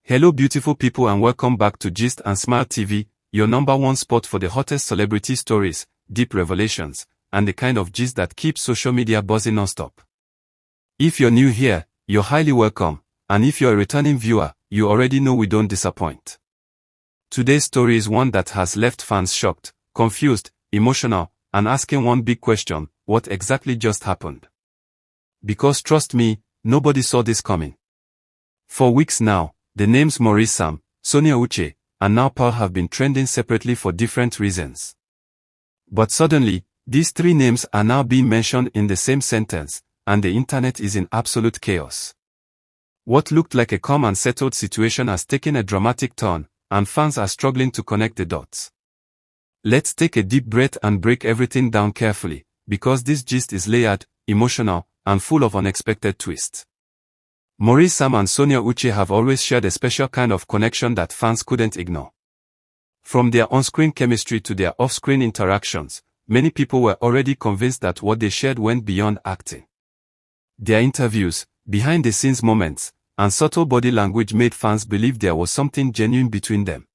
Hello beautiful people and welcome back to Gist and Smile TV, your number one spot for the hottest celebrity stories, deep revelations, and the kind of gist that keeps social media buzzing non-stop. If you're new here, you're highly welcome, and if you're a returning viewer, you already know we don't disappoint. Today's story is one that has left fans shocked, confused, emotional, and asking one big question: what exactly just happened? Because trust me, nobody saw this coming. For weeks now, the names Maurice, Sonia Uche, and now Pearl have been trending separately for different reasons. But suddenly, these three names are now being mentioned in the same sentence, and the internet is in absolute chaos. What looked like a calm and settled situation has taken a dramatic turn, and fans are struggling to connect the dots. Let's take a deep breath and break everything down carefully, because this gist is layered, emotional, and full of unexpected twists. Maurice and Sonia Uche have always shared a special kind of connection that fans couldn't ignore. From their on-screen chemistry to their off-screen interactions, many people were already convinced that what they shared went beyond acting. Their interviews, behind-the-scenes moments, and subtle body language made fans believe there was something genuine between them.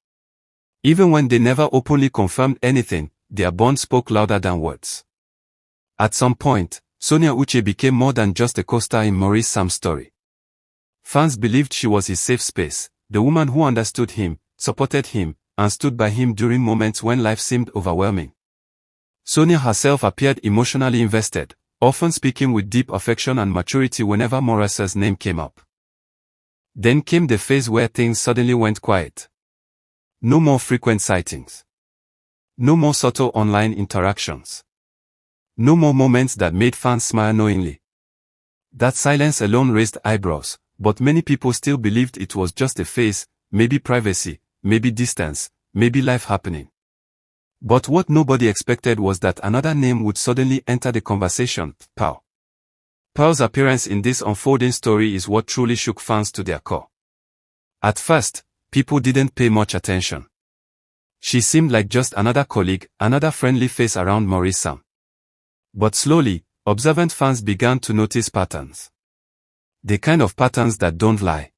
Even when they never openly confirmed anything, their bond spoke louder than words. At some point, Sonia Uche became more than just a co-star in Maurice's story. Fans believed she was his safe space, the woman who understood him, supported him, and stood by him during moments when life seemed overwhelming. Sonia herself appeared emotionally invested, often speaking with deep affection and maturity whenever Maurice's name came up. Then came the phase where things suddenly went quiet. No more frequent sightings. No more subtle online interactions. No more moments that made fans smile knowingly. That silence alone raised eyebrows. But many people still believed it was just a phase, maybe privacy, maybe distance, maybe life happening. But what nobody expected was that another name would suddenly enter the conversation: Pearl. Pearl's appearance in this unfolding story is what truly shook fans to their core. At first, people didn't pay much attention. She seemed like just another colleague, another friendly face around Maurice. But slowly, observant fans began to notice patterns. The kind of patterns that don't lie.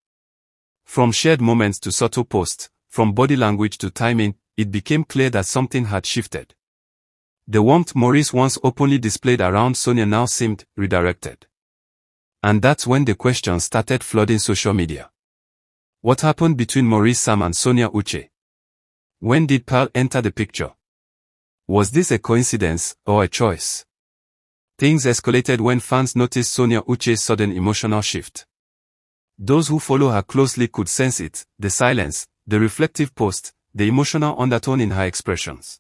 From shared moments to subtle posts, from body language to timing, it became clear that something had shifted. The warmth Maurice once openly displayed around Sonia now seemed redirected. And that's when the questions started flooding social media. What happened between Maurice and Sonia Uche? When did Pearl enter the picture? Was this a coincidence or a choice? Things escalated when fans noticed Sonia Uche's sudden emotional shift. Those who follow her closely could sense it: the silence, the reflective post, the emotional undertone in her expressions.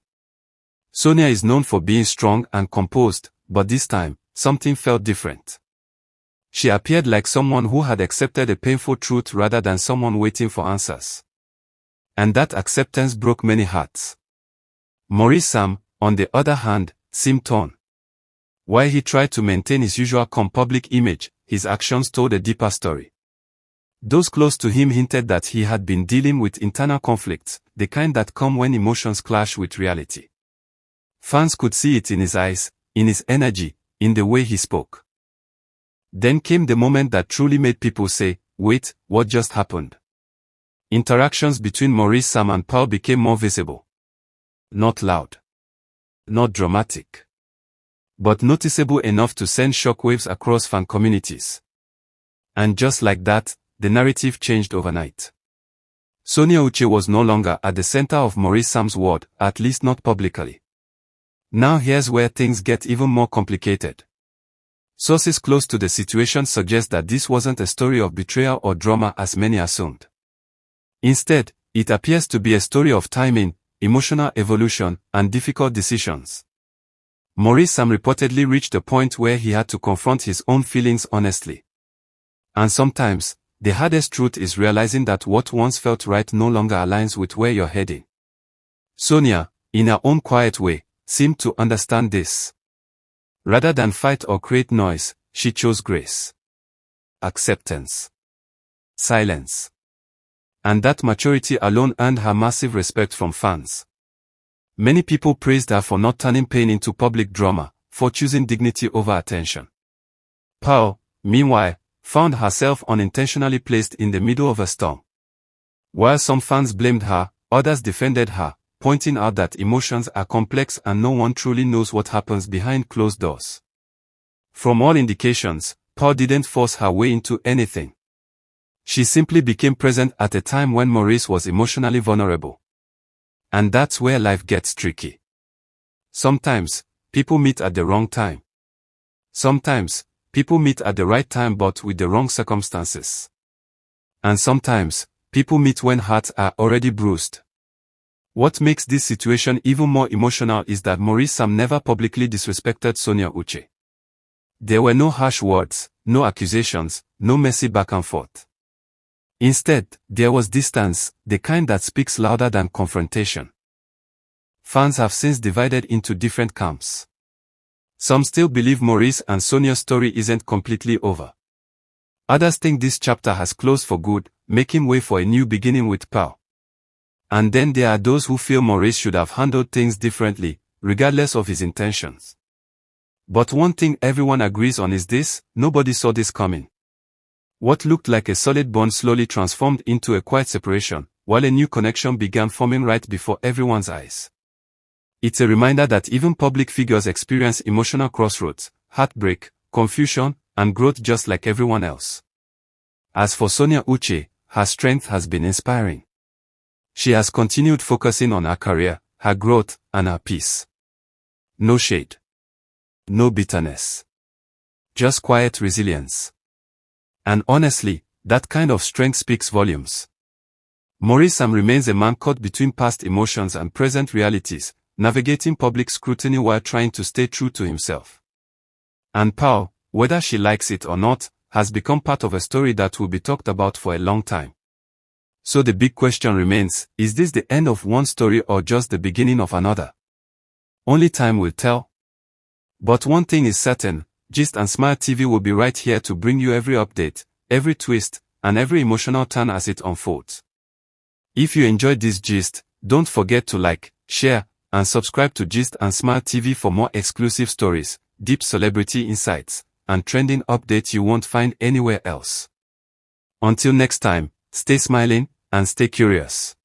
Sonia is known for being strong and composed, but this time, something felt different. She appeared like someone who had accepted a painful truth rather than someone waiting for answers. And that acceptance broke many hearts. Maurice, on the other hand, seemed torn. While he tried to maintain his usual calm public image, his actions told a deeper story. Those close to him hinted that he had been dealing with internal conflicts, the kind that come when emotions clash with reality. Fans could see it in his eyes, in his energy, in the way he spoke. Then came the moment that truly made people say, "Wait, what just happened?" Interactions between Maurice and Pearl became more visible. Not loud. Not dramatic. But noticeable enough to send shockwaves across fan communities. And just like that, the narrative changed overnight. Sonia Uche was no longer at the center of Maurice's world, at least not publicly. Now here's where things get even more complicated. Sources close to the situation suggest that this wasn't a story of betrayal or drama as many assumed. Instead, it appears to be a story of timing, emotional evolution, and difficult decisions. Maurice reportedly reached a point where he had to confront his own feelings honestly. And sometimes, the hardest truth is realizing that what once felt right no longer aligns with where you're heading. Sonia, in her own quiet way, seemed to understand this. Rather than fight or create noise, she chose grace. Acceptance. Silence. And that maturity alone earned her massive respect from fans. Many people praised her for not turning pain into public drama, for choosing dignity over attention. Pearl, meanwhile, found herself unintentionally placed in the middle of a storm. While some fans blamed her, others defended her, pointing out that emotions are complex and no one truly knows what happens behind closed doors. From all indications, Pearl didn't force her way into anything. She simply became present at a time when Maurice was emotionally vulnerable. And that's where life gets tricky. Sometimes, people meet at the wrong time. Sometimes, people meet at the right time but with the wrong circumstances. And sometimes, people meet when hearts are already bruised. What makes this situation even more emotional is that Maurice never publicly disrespected Sonia Uche. There were no harsh words, no accusations, no messy back and forth. Instead, there was distance, the kind that speaks louder than confrontation. Fans have since divided into different camps. Some still believe Maurice and Sonia's story isn't completely over. Others think this chapter has closed for good, making way for a new beginning with Pearl. And then there are those who feel Maurice should have handled things differently, regardless of his intentions. But one thing everyone agrees on is this: nobody saw this coming. What looked like a solid bond slowly transformed into a quiet separation, while a new connection began forming right before everyone's eyes. It's a reminder that even public figures experience emotional crossroads, heartbreak, confusion, and growth just like everyone else. As for Sonia Uche, her strength has been inspiring. She has continued focusing on her career, her growth, and her peace. No shade. No bitterness. Just quiet resilience. And honestly, that kind of strength speaks volumes. Maurice remains a man caught between past emotions and present realities, navigating public scrutiny while trying to stay true to himself. And Pearl, whether she likes it or not, has become part of a story that will be talked about for a long time. So the big question remains, is this the end of one story or just the beginning of another? Only time will tell. But one thing is certain, Gist and Smile TV will be right here to bring you every update, every twist, and every emotional turn as it unfolds. If you enjoyed this gist, don't forget to like, share, and subscribe to Gist and Smile TV for more exclusive stories, deep celebrity insights, and trending updates you won't find anywhere else. Until next time, stay smiling, and stay curious.